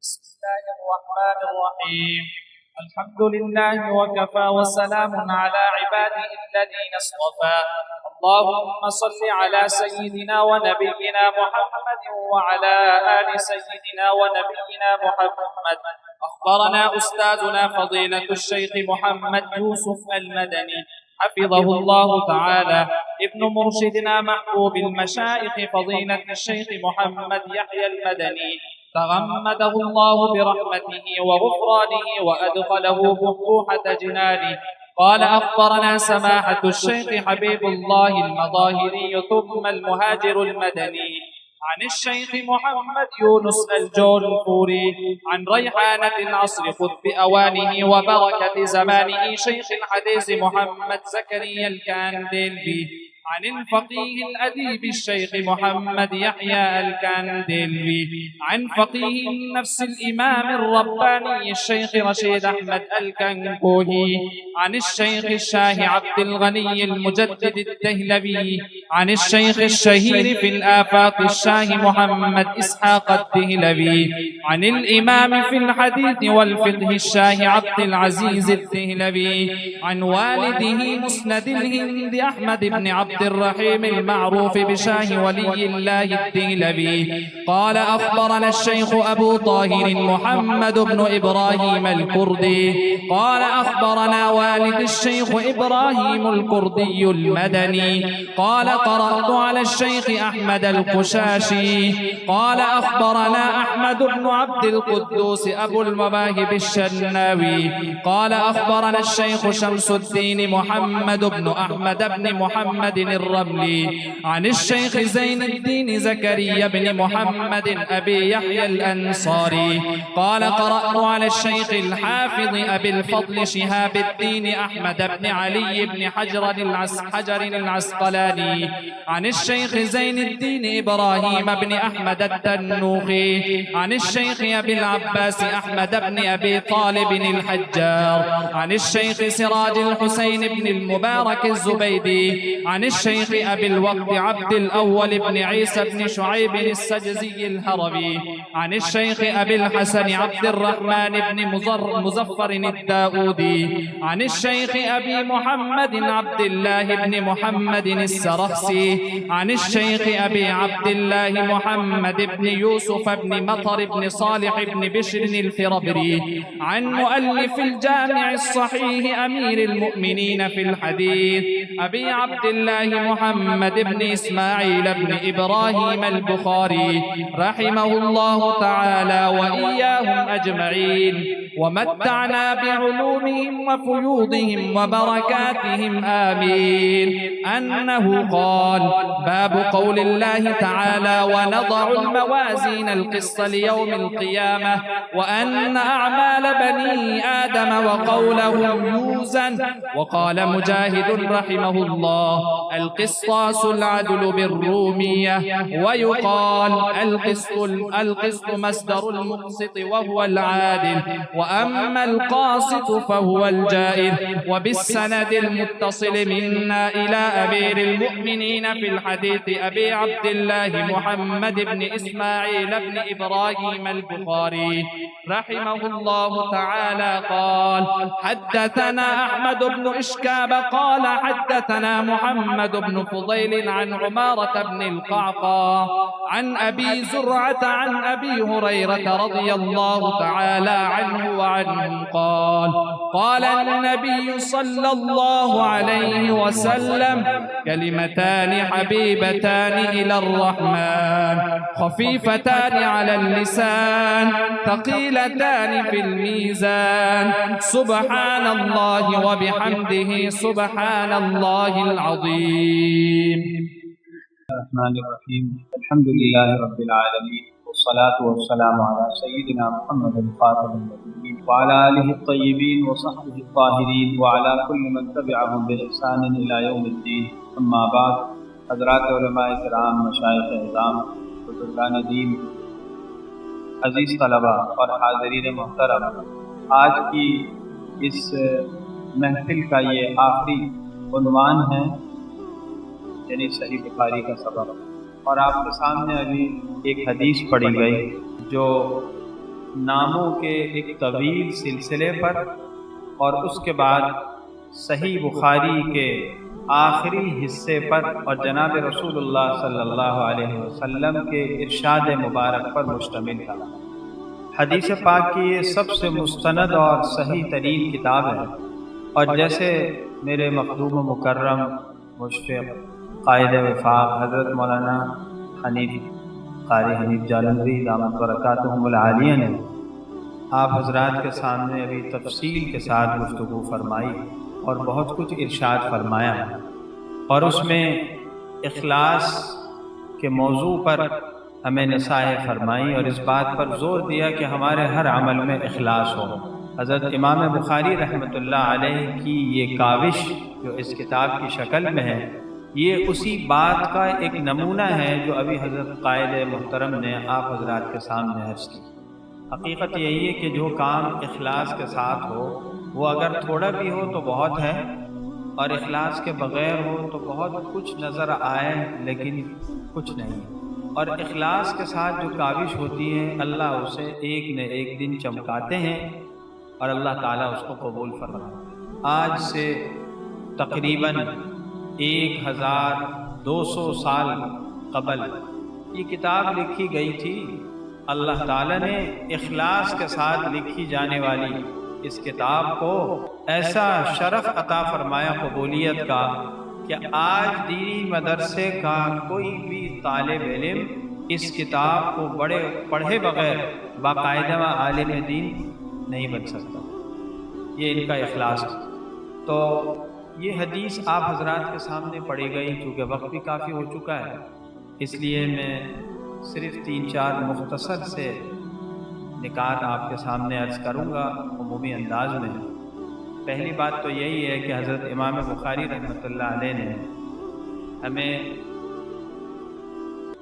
بسم الله الرحمن الرحيم. الحمد لله وكفى وسلام على عباده الذين اصطفى. اللهم صل على سيدنا ونبينا محمد وعلى آل سيدنا ونبينا محمد. أخبرنا أستاذنا فضيلة الشيخ محمد يوسف المدني حفظه الله تعالى ابن مرشدنا محبوب المشايخ فضيلة الشيخ محمد يحيى المدني تغمده الله برحمته وغفرانه وأدخله بحبوحة جنانه. قال أخبرنا سماحة الشيخ حبيب الله المظاهري ثم المهاجر المدني عن الشيخ محمد يونس الجونفوري عن ريحانة العصر قطب أوانه وبركة زمانه شيخ الحديث محمد زكريا الكانديلبي عن الفقيه الأديب الشيخ محمد يحيى الكانديلبي عن فقيه النفس الإمام الرباني الشيخ رشيد أحمد الكنكوهي عن الشيخ الشاه عبد الغني المجدد الدهلوي عن الشيخ الشهير في الآفاق الشاه محمد إسحاق الدهلوي عن الإمام في الحديث والفقه الشاه عبد العزيز الدهلوي عن والده مسند الهند أحمد بن عبد الرحيم المعروف بشاه ولي الله الدهلوي. قال أخبرنا الشيخ أبو طاهر محمد بن إبراهيم الكردي قال أخبرنا والد الشيخ إبراهيم الكردي المدني قال قرأت على الشيخ أحمد القشاشي قال أخبرنا أحمد بن عبد القدوس أبو المواهب الشناوي قال أخبرنا الشيخ شمس الدين محمد بن أحمد بن محمد الرملي عن الشيخ زين الدين زكريا بن محمد أبي يحيى الأنصاري قال قرأت على الشيخ الحافظ أبي الفضل شهاب الدين أحمد بن علي بن حجر العسقلاني عن الشيخ زين الدين إبراهيم بن أحمد التنوخي عن الشيخ أبي العباس أحمد بن أبي طالب الحجار عن الشيخ سراج الحسين بن المبارك الزبيدي عن الشيخ أبي الوقت عبد الأول بن عيسى بن شعيب السجزي الهروي عن الشيخ أبي الحسن عبد الرحمن بن مزفر الداودي عن الشيخ أبي محمد عبد الله بن محمد السرخسي عن الشيخ أبي عبد الله محمد بن يوسف بن مطر بن صالح بن بشر الفربري عن مؤلف الجامع الصحيح أمير المؤمنين في الحديث أبي عبد الله محمد بن إسماعيل بن إبراهيم البخاري رحمه الله تعالى وإياهم أجمعين ومتعنا بعلومهم وفيوضهم وبركاتهم آمين أنه قال باب قول الله تعالى ونضع الموازين القسط ليوم القيامة وأن أعمال بني آدم وقولهم يوزن. وقال مجاهد رحمه الله القسطاس العدل بالرومية ويقال القسط مصدر المقسط وهو العادل وأما القاسط فهو الجائر. وبالسند المتصل منا إلى أمير المؤمنين في الحديث أبي عبد الله محمد بن إسماعيل بن إبراهيم البخاري رحمه الله تعالى قال حدثنا أحمد بن إشكاب قال حدثنا محمد بن فضيل عن عمارة بن القعقاع عن أبي زرعة عن أبي هريرة رضي الله تعالى عنه وعنهم قال قال النبي صلى الله عليه وسلم كلمتان حبيبتان إلى الرحمن خفيفتان على اللسان ثقيلتان في الميزان سبحان الله وبحمده سبحان الله العظيم. الرحمن الرحيم الحمد لله رب العالمين والصلاة والسلام على سيدنا محمد الخاتم النبيين وعلى آله الطيبين وصحبه الطاهرين وعلى كل من تبعهم بإحسان إلى يوم الدين. أما بعد حضرات علماء کرام مشایخ اعظام بزرگان دین عزیز طلبہ اور حاضرین محترم آج کی اس محفل کا یہ آخری عنوان ہے یعنی صحیح بخاری کا سبب اور آپ کے سامنے ابھی ایک حدیث پڑھی گئی جو ناموں کے ایک طویل سلسلے پر، اور اس کے بعد صحیح بخاری کے آخری حصے پر، اور جناب رسول اللہ صلی اللہ علیہ وسلم کے ارشاد مبارک پر مشتمل تھا۔ حدیث پاک کی یہ سب سے مستند اور صحیح ترین کتاب ہے، اور جیسے میرے مخدوم و مکرم مشفق قائد وفاق حضرت مولانا قاری حنیف جالندھری دامت برکاتہم العالیہ نے آپ حضرات کے سامنے ابھی تفصیل کے ساتھ گفتگو فرمائی اور بہت کچھ ارشاد فرمایا، اور اس میں اخلاص کے موضوع پر ہمیں نصائح فرمائی، اور اس بات پر زور دیا کہ ہمارے ہر عمل میں اخلاص ہو۔ حضرت امام بخاری رحمۃ اللہ علیہ کی یہ کاوش جو اس کتاب کی شکل میں ہے، یہ اسی بات کا ایک نمونہ ہے جو ابھی حضرت قائد محترم نے آپ حضرات کے سامنے عرض کی۔ حقیقت یہی ہے کہ جو کام اخلاص کے ساتھ ہو وہ اگر تھوڑا بھی ہو تو بہت ہے، اور اخلاص کے بغیر ہو تو بہت کچھ نظر آئے لیکن کچھ نہیں۔ اور اخلاص کے ساتھ جو کاوش ہوتی ہے اللہ اسے ایک نہ ایک دن چمکاتے ہیں، اور اللہ تعالیٰ اس کو قبول فرماتے ہیں۔ آج سے تقریباً 1200 سال قبل یہ کتاب لکھی گئی تھی۔ اللہ تعالیٰ نے اخلاص کے ساتھ لکھی جانے والی اس کتاب کو ایسا شرف عطا فرمایا قبولیت کا کہ آج دینی مدرسے کا کوئی بھی طالب علم اس کتاب کو پڑھے بغیر باقاعدہ عالم دین نہیں بن سکتا۔ یہ ان کا اخلاص۔ تو یہ حدیث آپ حضرات کے سامنے پڑھی گئی، چونکہ وقت بھی کافی ہو چکا ہے، اس لیے میں صرف 3-4 مختصر سے نکات آپ کے سامنے عرض کروں گا عمومی انداز میں۔ پہلی بات تو یہی ہے کہ حضرت امام بخاری رحمۃ اللہ علیہ نے ہمیں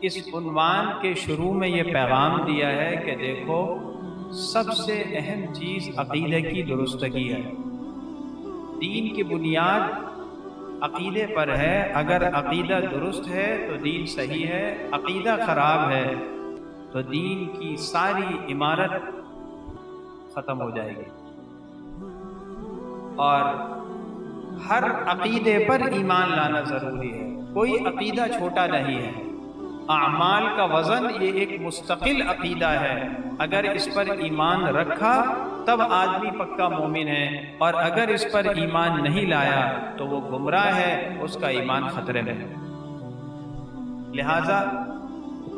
اس عنوان کے شروع میں یہ پیغام دیا ہے کہ دیکھو، سب سے اہم چیز عقیدے کی درستگی ہے۔ دین کی بنیاد عقیدے پر ہے۔ اگر عقیدہ درست ہے تو دین صحیح ہے، عقیدہ خراب ہے تو دین کی ساری عمارت ختم ہو جائے گی۔ اور ہر عقیدے پر ایمان لانا ضروری ہے، کوئی عقیدہ چھوٹا نہیں ہے۔ اعمال کا وزن یہ ایک مستقل عقیدہ ہے، اگر اس پر ایمان رکھا تب آدمی پکا مومن ہے، اور اگر اس پر ایمان نہیں لایا تو وہ گمراہ ہے، اس کا ایمان خطرے میں ہے۔ لہذا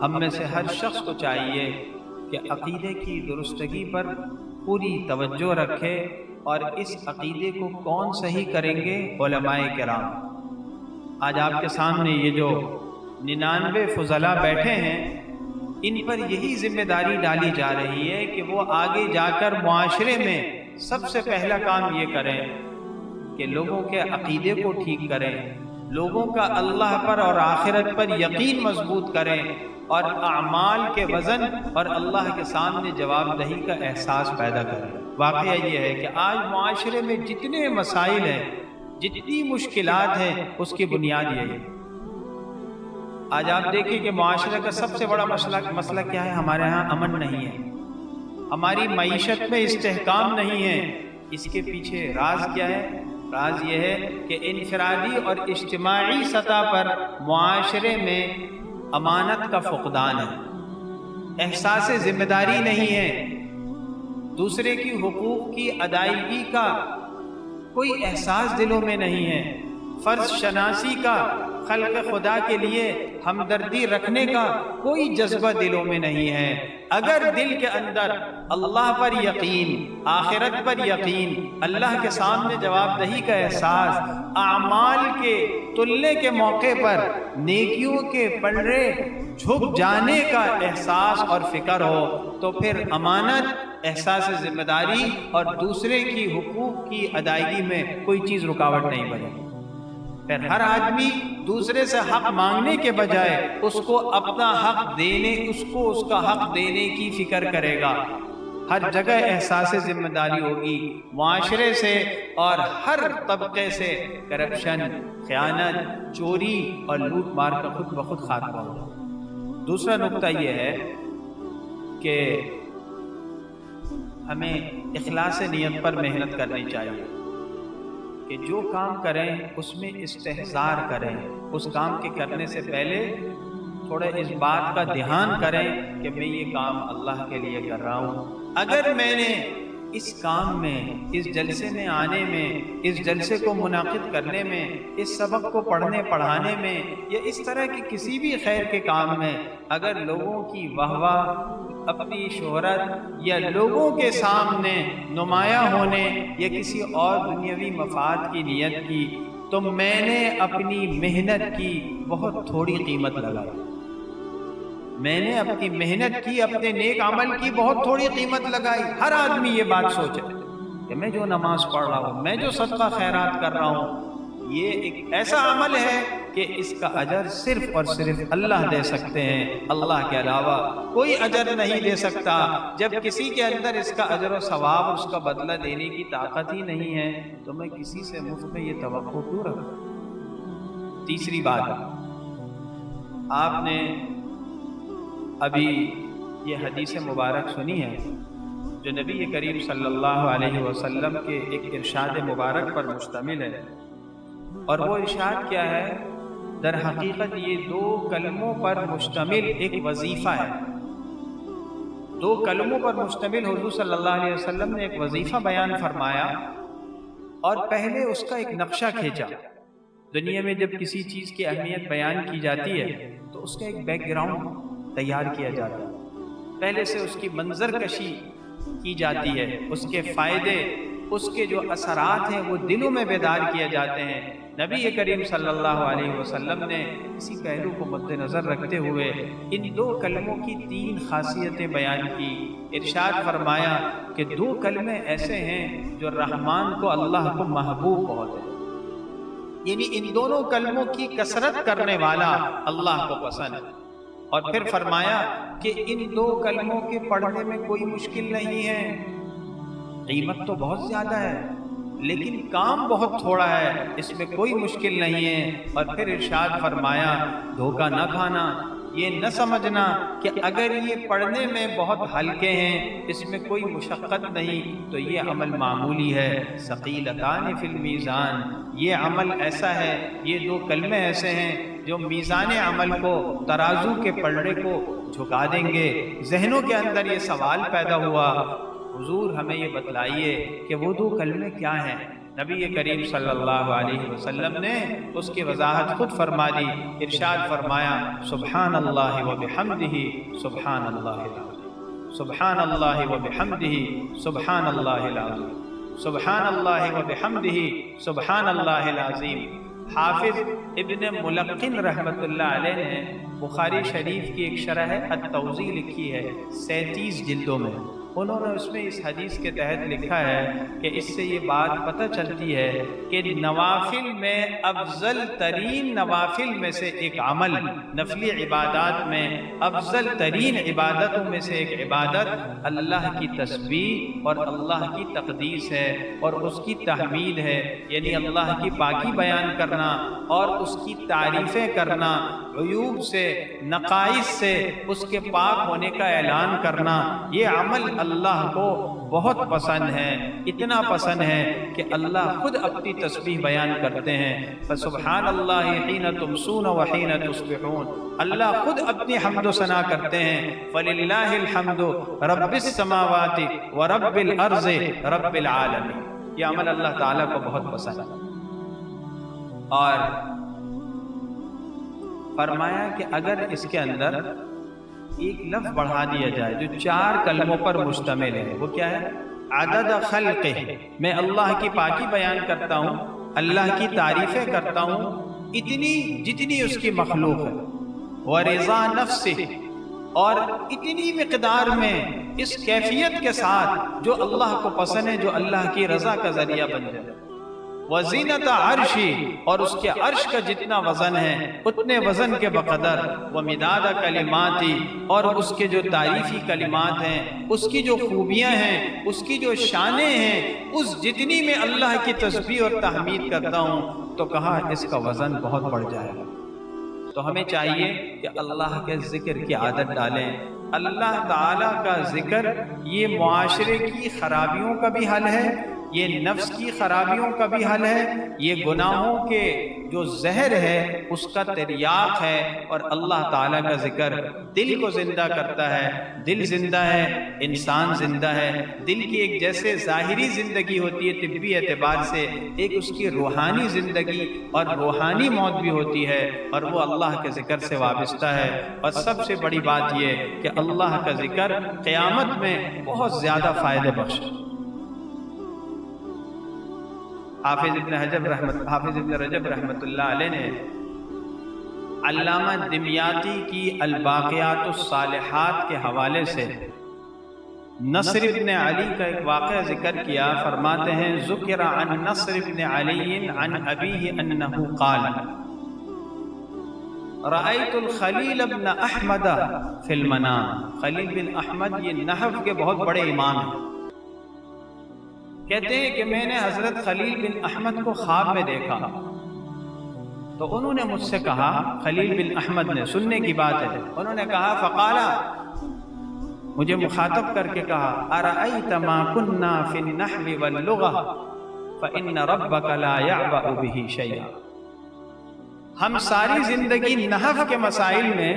ہم میں سے ہر شخص کو چاہیے کہ عقیدے کی درستگی پر پوری توجہ رکھے، اور اس عقیدے کو کون صحیح کریں گے؟ علماء کرام۔ آج آپ کے سامنے یہ جو 99 فضلاء بیٹھے ہیں، ان پر یہی ذمہ داری ڈالی جا رہی ہے کہ وہ آگے جا کر معاشرے میں سب سے پہلا کام یہ کریں کہ لوگوں کے عقیدے کو ٹھیک کریں، لوگوں کا اللہ پر اور آخرت پر یقین مضبوط کریں، اور اعمال کے وزن اور اللہ کے سامنے جواب دہی کا احساس پیدا کریں۔ واقعہ یہ ہے کہ آج معاشرے میں جتنے مسائل ہیں، جتنی مشکلات ہیں، اس کی بنیاد یہی ہے۔ آج آپ دیکھیں کہ معاشرے کا سب سے بڑا مسئلہ کیا ہے؟ ہمارے ہاں امن نہیں ہے، ہماری معیشت میں استحکام نہیں ہے۔ اس کے پیچھے راز کیا ہے؟ راز یہ ہے کہ انفرادی اور اجتماعی سطح پر معاشرے میں امانت کا فقدان ہے، احساس ذمہ داری نہیں ہے، دوسرے کی حقوق کی ادائیگی کا کوئی احساس دلوں میں نہیں ہے، فرض شناسی کا، خلق خدا کے لیے ہمدردی رکھنے کا کوئی جذبہ دلوں میں نہیں ہے۔ اگر دل کے اندر اللہ پر یقین، آخرت پر یقین، اللہ کے سامنے جواب دہی کا احساس، اعمال کے تلنے کے موقع پر نیکیوں کے پلڑے جھک جانے کا احساس اور فکر ہو، تو پھر امانت، احساس ذمہ داری اور دوسرے کی حقوق کی ادائیگی میں کوئی چیز رکاوٹ نہیں بنے گی۔ پھر ہر آدمی دوسرے سے حق مانگنے کے بجائے اس کو اپنا حق دینے، اس کا حق دینے کی فکر کرے گا۔ ہر جگہ احساس ذمہ داری ہوگی، معاشرے سے اور ہر طبقے سے کرپشن، خیانت، چوری اور لوٹ مار کا خود بخود خاتمہ ہوگا۔ دوسرا نقطہ یہ ہے کہ ہمیں اخلاص نیت پر محنت کرنی چاہیے کہ جو کام کریں اس میں استحضار کریں، اس کام کے کرنے سے پہلے تھوڑا اس بات کا دھیان کریں کہ میں یہ کام اللہ کے لیے کر رہا ہوں۔ اگر میں نے اس کام میں، اس جلسے میں آنے میں، اس جلسے کو منعقد کرنے میں، اس سبق کو پڑھنے پڑھانے میں، یا اس طرح کی کسی بھی خیر کے کام میں اگر لوگوں کی واہ واہ، اپنی شہرت، یا لوگوں کے سامنے نمایاں ہونے، یا کسی اور دنیاوی مفاد کی نیت کی، تو میں نے اپنی محنت کی بہت تھوڑی قیمت لگائی۔ میں نے اپنی محنت کی، اپنے نیک عمل کی بہت تھوڑی قیمت لگائی۔ ہر آدمی یہ بات سوچے کہ میں جو نماز پڑھ رہا ہوں، میں جو صدقہ خیرات کر رہا ہوں، یہ ایک ایسا عمل ہے کہ اس کا اجر صرف اور صرف اللہ دے سکتے ہیں، اللہ کے علاوہ کوئی اجر نہیں دے سکتا۔ جب کسی کے اندر اس کا اجر و ثواب، اس کا بدلہ دینے کی طاقت ہی نہیں ہے، تو میں کسی سے مفت میں یہ توقع کیوں رکھوں؟ تیسری بات، آپ نے ابھی یہ حدیث مبارک سنی ہے جو نبی کریم صلی اللہ علیہ وسلم کے ایک ارشاد مبارک پر مشتمل ہے، اور وہ ارشاد کیا ہے؟ در حقیقت یہ 2 کلموں پر مشتمل ایک وظیفہ ہے۔ 2 کلموں پر مشتمل حضور صلی اللہ علیہ وسلم نے ایک وظیفہ بیان فرمایا، اور پہلے اس کا ایک نقشہ کھینچا۔ دنیا میں جب کسی چیز کی اہمیت بیان کی جاتی ہے تو اس کا ایک بیک گراؤنڈ تیار کیا جاتا ہے، پہلے سے اس کی منظر کشی کی جاتی ہے، اس کے فائدے، اس کے جو اثرات ہیں وہ دلوں میں بیدار کیے جاتے ہیں۔ نبی کریم صلی اللہ علیہ وسلم نے اسی پہلو کو مد نظر رکھتے ہوئے ان 2 کلموں کی 3 خاصیتیں بیان کی۔ ارشاد فرمایا کہ 2 کلمے ایسے ہیں جو رحمان کو، اللہ کو محبوب بہت ہے، یعنی ان دونوں کلموں کی کثرت کرنے والا اللہ کو پسند ہے۔ اور پھر فرمایا کہ ان 2 کلموں کے پڑھنے میں کوئی مشکل نہیں ہے، قیمت تو بہت زیادہ ہے لیکن کام بہت تھوڑا ہے، اس میں کوئی مشکل نہیں ہے۔ اور پھر ارشاد فرمایا دھوکہ نہ کھانا، یہ نہ سمجھنا کہ اگر یہ پڑھنے میں بہت ہلکے ہیں، اس میں کوئی مشقت نہیں، تو یہ عمل معمولی ہے۔ ثقیلتان فی المیزان، یہ عمل ایسا ہے، یہ 2 کلمے ایسے ہیں جو میزان عمل کو، ترازو کے پلڑے کو جھکا دیں گے۔ ذہنوں کے اندر یہ سوال پیدا ہوا، حضور ہمیں یہ بتلائیے کہ وہ 2 کلمے کیا ہیں؟ نبی کریم صلی اللہ علیہ وسلم نے اس کی وضاحت خود فرما دی۔ ارشاد فرمایا سبحان اللہ و بحمدہ سبحان اللہ العظیم، سبحان اللہ و بحمدہ سبحان اللہ العظیم، سبحان اللہ و بحمدہ سبحان اللہ العظیم۔ حافظ ابن ملقن رحمۃ اللہ علیہ نے بخاری شریف کی ایک شرح التوضیح لکھی ہے 37 جلدوں میں۔ انہوں نے اس میں اس حدیث کے تحت لکھا ہے کہ اس سے یہ بات پتہ چلتی ہے کہ نوافل میں افضل ترین نوافل میں سے ایک عمل، نفلی عبادات میں افضل ترین عبادتوں میں سے ایک عبادت اللہ کی تسبیح اور اللہ کی تقدیس ہے اور اس کی تحمید ہے، یعنی اللہ کی پاکی بیان کرنا اور اس کی تعریفیں کرنا، عیوب سے، نقائص سے اس کے پاک ہونے کا اعلان کرنا۔ یہ عمل اللہ کو بہت پسند ہے، اتنا پسند ہے کہ اللہ خود اپنی تسبیح بیان کرتے ہیں، فسبحان اللہ حین تمسون وحین تصبحون، اللہ خود اپنی حمد و ثنا کرتے ہیں، فللہ الحمد رب السماوات ورب الارض رب العالمین۔ یہ عمل اللہ تعالیٰ کو بہت پسند ہے۔ اور فرمایا کہ اگر اس کے اندر ایک لفظ بڑھا دیا جائے جو 4 کلموں پر مشتمل ہے، وہ کیا ہے؟ عدد خلقہ، میں اللہ کی پاکی بیان کرتا ہوں، اللہ کی تعریفیں کرتا ہوں اتنی جتنی اس کی مخلوق ہے، ورضا نفسہ، اور اتنی مقدار میں اس کیفیت کے ساتھ جو اللہ کو پسند ہے، جو اللہ کی رضا کا ذریعہ بن جائے، وزینت عرشی، اور اس کے عرش کا جتنا وزن ہے اتنے وزن کے بقدر، ومداد کلماتی، اور اس کے جو تعریفی کلمات ہیں، اس کی جو خوبیاں ہیں، اس کی جو شانیں ہیں، اس جتنی میں اللہ کی تسبیح اور تحمید کرتا ہوں تو کہا اس کا وزن بہت بڑھ جائے گا۔ تو ہمیں چاہیے کہ اللہ کے ذکر کی عادت ڈالیں، اللہ تعالیٰ کا ذکر یہ معاشرے کی خرابیوں کا بھی حل ہے، یہ نفس کی خرابیوں کا بھی حل ہے، یہ گناہوں کے جو زہر ہے اس کا تریاق ہے، اور اللہ تعالیٰ کا ذکر دل کو زندہ کرتا ہے۔ دل زندہ ہے، انسان زندہ ہے۔ دل کی ایک جیسے ظاہری زندگی ہوتی ہے طبی اعتبار سے، ایک اس کی روحانی زندگی اور روحانی موت بھی ہوتی ہے، اور وہ اللہ کے ذکر سے وابستہ ہے۔ اور سب سے بڑی بات یہ کہ اللہ کا ذکر قیامت میں بہت زیادہ فائدہ بخش ہے۔ حافظ ابن رجب رحمۃ اللہ علیہ نے علامہ دمیاطی کی الباقیات الصالحات کے حوالے سے نصر ابن علی کا ایک واقعہ ذکر کیا۔ فرماتے ہیں ذکر عن نصر ابن علی عن ابیہ انہ قال رأیت الخلیل ابن احمد فی المنام۔ خلیل بن احمد یہ نحو کے بہت بڑے امام ہیں۔ کہتے ہیں کہ میں نے حضرت خلیل بن احمد کو خواب میں دیکھا، تو انہوں نے مجھ سے کہا، خلیل بن احمد نے، سننے کی بات ہے، انہوں نے کہا فقالا، مجھے مخاطب کر کے کہا ارأیت ما کننا فی النحو واللغہ فإن ربک لا یعبأ بہ شیئا۔ ہم ساری زندگی نحو کے مسائل میں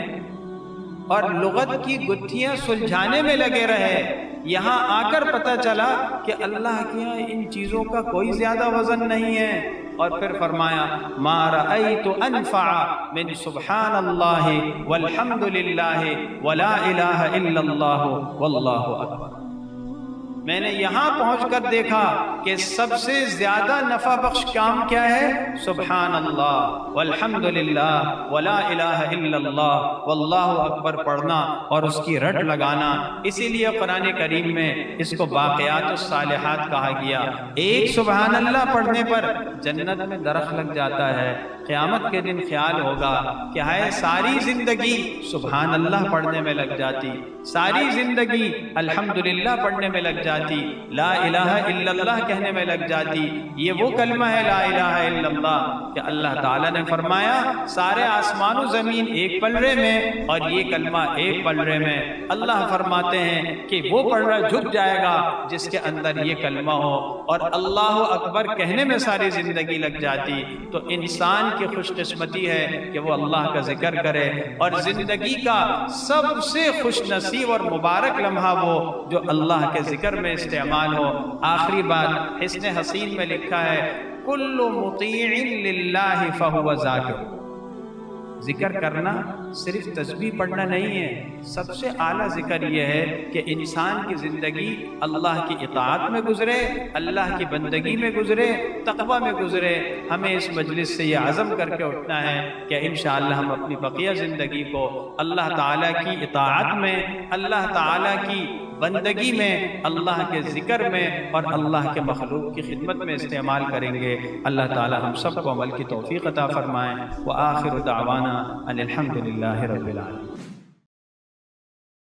اور لغت کی گتھیاں سلجھانے میں لگے رہے، یہاں آ کر پتہ چلا کہ اللہ کے یہاں ان چیزوں کا کوئی زیادہ وزن نہیں ہے۔ اور پھر فرمایا ما رأیت انفع من سبحان اللہ والحمد للہ ولا الہ الا اللہ واللہ اکبر۔ میں نے یہاں پہنچ کر دیکھا کہ سب سے زیادہ نفع بخش کام کیا ہے؟ سبحان اللہ والحمد للہ ولا الہ الا اللہ واللہ اکبر پڑھنا اور اس کی رٹ لگانا۔ اسی لیے قرآن کریم میں اس کو باقیات الصالحات کہا گیا۔ ایک سبحان اللہ پڑھنے پر جنت میں درخت لگ جاتا ہے۔ قیامت کے دن خیال ہوگا کہ ہائے ساری زندگی سبحان اللہ پڑھنے میں لگ جاتی، ساری زندگی الحمدللہ پڑھنے میں لگ جاتی، لا الہ الا اللہ کہنے میں لگ جاتی۔ یہ وہ کلمہ ہے لا الہ الا اللہ کہ اللہ تعالیٰ نے فرمایا سارے آسمان و زمین ایک پلڑے میں اور یہ کلمہ ایک پلڑے میں۔ اللہ فرماتے ہیں کہ وہ پلڑا جھک جائے گا جس کے اندر یہ کلمہ ہو، اور اللہ اکبر کہنے میں ساری زندگی لگ جاتی۔ تو انسان کی خوش قسمتی ہے کہ وہ اللہ کا ذکر کرے، اور زندگی کا سب سے خوش نصیب اور مبارک لمحہ وہ جو اللہ کے ذکر میں استعمال ہو۔ آخری بات حسن حسین میں لکھا ہے کل مطیع للہ فہو ذاکر۔ ذکر کرنا صرف تسبیح پڑھنا نہیں ہے، سب سے اعلیٰ ذکر یہ ہے کہ انسان کی زندگی اللہ کی اطاعت میں گزرے، اللہ کی بندگی میں گزرے، تقوی میں گزرے۔ ہمیں اس مجلس سے یہ عزم کر کے اٹھنا ہے کہ انشاءاللہ ہم اپنی بقیہ زندگی کو اللہ تعالیٰ کی اطاعت میں، اللہ تعالیٰ کی بندگی میں، اللہ کے ذکر میں اور اللہ کے مخلوق کی خدمت میں استعمال کریں گے۔ اللہ تعالیٰ ہم سب کو عمل کی توفیق عطا فرمائیں۔ وآخر دعوانا ان الحمد للہ رب العالمین۔